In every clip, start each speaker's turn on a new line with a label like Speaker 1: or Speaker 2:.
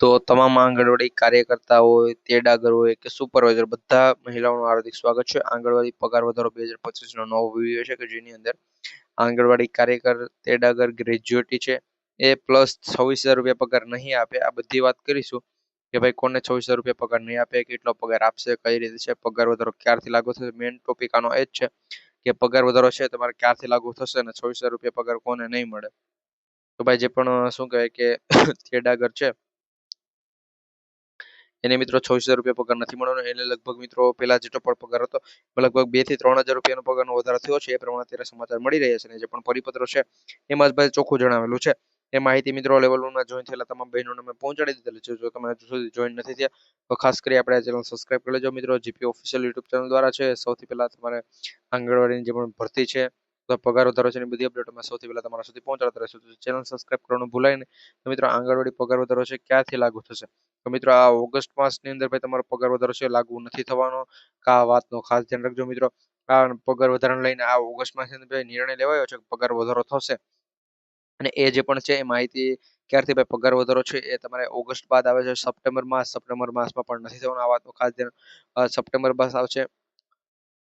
Speaker 1: તો તમામ આંગણવાડી કાર્યકર્તા હોય, તેડાગર હોય કે સુપરવાઇઝર બધા મહિલાઓનું હાર્દિક સ્વાગત છે. આંગણવાડી પગાર વધારો 2025 નો નવો વિડીયો છે કે જેની અંદર આંગણવાડી કાર્યકર, તેડાગર, ગ્રેજ્યુએટી છે એ પ્લસ 26,000 રૂપિયા પગાર નહીં આપે. આ બધી વાત કરીશું કે ભાઈ કોને 26,000 રૂપિયા પગાર નહીં આપે, કેટલો પગાર આપશે, કઈ રીતે છે, પગાર વધારો ક્યારથી લાગુ થશે. મેઇન ટોપિક આનો એ જ છે કે પગાર વધારો છે તમારે ક્યારથી લાગુ થશે અને 26,000 રૂપિયા પગાર કોને નહીં મળે. તો ભાઈ જે પણ શું કહેવાય કે તેડાગર છે એને મિત્રો 26,000 રૂપિયા પગાર નથી મળવાનો. એને લગભગ મિત્રો પેલા જેટલો પણ પગાર હતો લગભગ 2 થી 3,000 રૂપિયાનો પગારનો વધારો થયો છે. એ પ્રમાણે અત્યારે સમાચાર મળી રહ્યા છે અને જે પણ પરિપત્રો છે એમાં જ ભાઈ ચોખ્ખું જણાવેલું છે. એ માહિતી મિત્રો લેવલ 1 માં જોઈન થયેલા તમામ બહેનોને મેં પહોંચાડી દીધેલી છે. જો તમે હજુ સુધી જોઈન નથી થયા તો ખાસ કરી આપણે આ ચેનલ સબસ્ક્રાઇબ કરી લેજો મિત્રો. જીપી ઓફિશિયલ યુટ્યુબ ચેનલ દ્વારા છે સૌથી પહેલા તમારે આંગણવાડીની જે પણ ભરતી છે તો પગાર વધારો છે એની બધી અપડેટ અમે સૌથી પહેલા તમારા સુધી પહોંચાડતા રહીશું. તો ચેનલ સબસ્ક્રાઇબ કરવાનું ભૂલાય નહીં. તો મિત્રો આંગણવાડી પગાર વધારો છે ક્યાંથી લાગુ થશે? તો મિત્રો આ ઓગસ્ટ માસની અંદર ભાઈ તમારો પગાર વધારો છે લાગુ નથી થવાનો. આ વાતનો ખાસ ધ્યાન રાખજો મિત્રો. આ પગાર વધારાને લઈને આ ઓગસ્ટ માસની અંદર ભાઈ નિર્ણય લેવાયો છે કે પગાર વધારો થશે અને એ જે પણ છે એ માહિતી ક્યારથી ભાઈ પગાર વધારો છે એ તમારે ઓગસ્ટ બાદ આવે છે. સપ્ટેમ્બર માસમાં પણ નથી થવાનો. આ વાતનો ખાસ ધ્યાન સપ્ટેમ્બર માસ આવશે.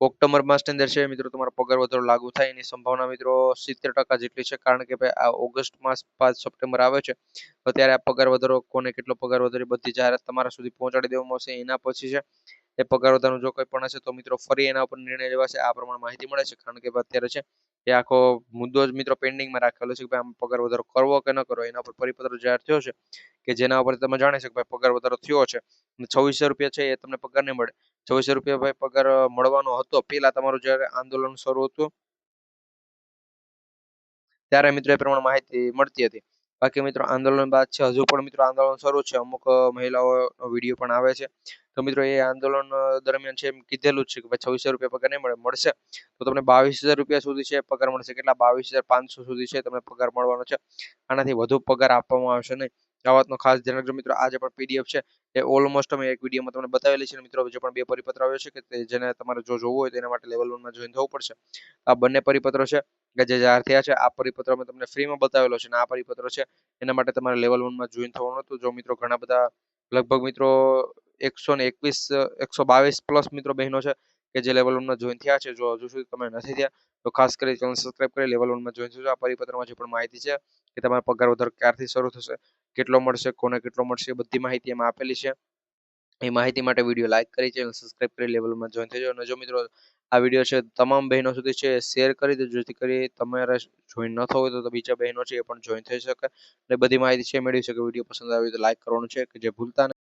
Speaker 1: ઓક્ટોબર માસની અંદર છે મિત્રો તમારો પગાર વધારો લાગુ થાય એની સંભાવના મિત્રો 70% જેટલી છે. કારણ કે ભાઈ આ ઓગસ્ટ માસ બાદ સપ્ટેમ્બર આવે છે તો ત્યારે આ પગાર વધારો કોને કેટલો પગાર વધારે બધી જાહેરાત તમારા સુધી પહોંચાડી દેવામાં આવશે. એના પછી છે એ પગાર વધારાનું જો કંઈ પણ હશે તો મિત્રો ફરી એના ઉપર નિર્ણય લેવાશે. આ પ્રમાણે માહિતી મળે છે. કારણ કે અત્યારે છે એ આખો મુદ્દો જ મિત્રો પેન્ડિંગમાં રાખેલો છે કે ભાઈ આમ પગાર વધારો કરવો કે ન કરવો. એના ઉપર પરિપત્ર જાહેર થયો છે કે જેના ઉપર તમે જાણી શકો ભાઈ પગાર વધારો થયો છે. 26,000 રૂપિયા છે એ તમને પગાર નહીં મળે. 26,000 રૂપિયા ભાઈ પગાર મળવાનો હતો પેલા તમારું જ્યારે આંદોલન શરૂ હતું ત્યારે મિત્રો એ પ્રમાણે માહિતી મળતી હતી. બાકી મિત્રો આંદોલન બાદ છે હજુ પણ મિત્રો આંદોલન શરૂ છે. અમુક મહિલાઓનો વિડીયો પણ આવે છે. તો મિત્રો એ આંદોલન દરમિયાન છે એમ કીધેલું જ છે કે ભાઈ 26,000 રૂપિયા પગાર નહીં મળશે તો તમને 22,000 રૂપિયા સુધી છે પગાર મળશે. કેટલા? 22,500 સુધી છે તમને પગાર મળવાનો છે. આનાથી વધુ પગાર આપવામાં આવશે નહીં. આ વાતનો ખાસ ધ્યાન રાખજો મિત્રો. આ જે પણ પીડીએફ છે એ ઓલમોસ્ટ અમે એક વિડીયોમાં તમને બતાવેલી છે મિત્રો. જે પણ બે પરિપત્ર આવ્યો છે કે જેને તમારે જો જોવું હોય તેના માટે લેવલ 1 માં જોઈન થવું પડશે. આ બંને પરિપત્રો છે કે જે જાહેર થયા છે. આ પરિપત્ર અમે તમને ફ્રીમાં બતાવેલો છે અને આ પરિપત્ર છે એના માટે તમારે લેવલ 1 માં જોઈન થવાનું હતું. જો મિત્રો ઘણા બધા લગભગ મિત્રો 121 122 પ્લસ મિત્રો બહેનો છે કે જે લેવલ 1 માં જોઈન થયા છે. જો હજુ સુધી તમે નથી થયા તો ખાસ કરી ચેનલ સબસ્ક્રાઇબ કરી લેવલ 1 માં જોઈન થજો. આ પરિપત્રમાં જે પણ માહિતી છે કે તમારા પગાર વધારો ક્યારથી શરૂ થશે, કેટલો મળશે, કોને કેટલો મળશે, એ બધી માહિતી એમાં આપેલી છે. એ માહિતી માટે વિડીયો લાઈક કરી ચેનલ સબસ્ક્રાઇબ કરી લેવલમાં જોઈન થઈ જાઓ. અને જો મિત્રો આ વિડીયો છે તમામ બહેનો સુધી છે શેર કરી દેજો જેથી કરી તમારે જોઈન ન થવું હોય તો બીજા બહેનો છે એ પણ જોઈન થઈ શકે અને બધી માહિતી છે મેળવી શકે. વિડીયો પસંદ આવી તો લાઈક કરવાનું છે કે જે ભૂલતા નહીં.